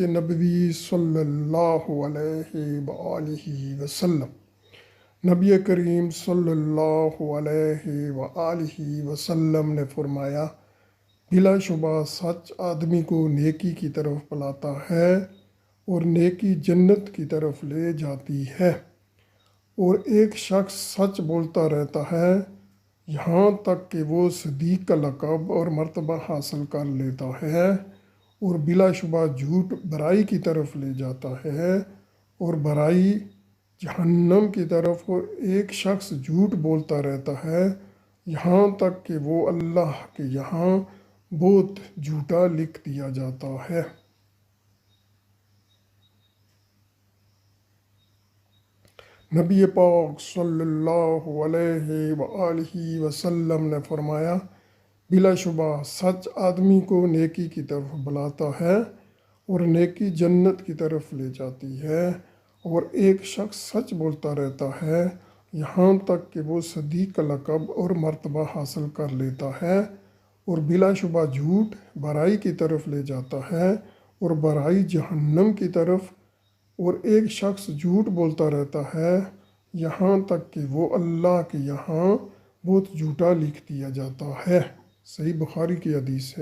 نبوی صلی اللہ علیہ وآلہ وسلم۔ نبی کریم صلی اللہ علیہ وآلہ وسلم نے فرمایا، بلا شبہ سچ آدمی کو نیکی کی طرف بلاتا ہے اور نیکی جنت کی طرف لے جاتی ہے، اور ایک شخص سچ بولتا رہتا ہے یہاں تک کہ وہ صدیق کا لقب اور مرتبہ حاصل کر لیتا ہے، اور بلا شبہ جھوٹ برائی کی طرف لے جاتا ہے اور برائی جہنم کی طرف، اور ایک شخص جھوٹ بولتا رہتا ہے یہاں تک کہ وہ اللہ کے یہاں بہت جھوٹا لکھ دیا جاتا ہے۔ نبی پاک صلی اللہ علیہ وآلہ وسلم نے فرمایا، بلا شبہ سچ آدمی کو نیکی کی طرف بلاتا ہے اور نیکی جنت کی طرف لے جاتی ہے، اور ایک شخص سچ بولتا رہتا ہے یہاں تک کہ وہ صدیق کا لقب اور مرتبہ حاصل کر لیتا ہے، اور بلا شبہ جھوٹ برائی کی طرف لے جاتا ہے اور برائی جہنم کی طرف، اور ایک شخص جھوٹ بولتا رہتا ہے یہاں تک کہ وہ اللہ کے یہاں بہت جھوٹا لکھ دیا جاتا ہے۔ صحیح بخاری کی حدیث ہے۔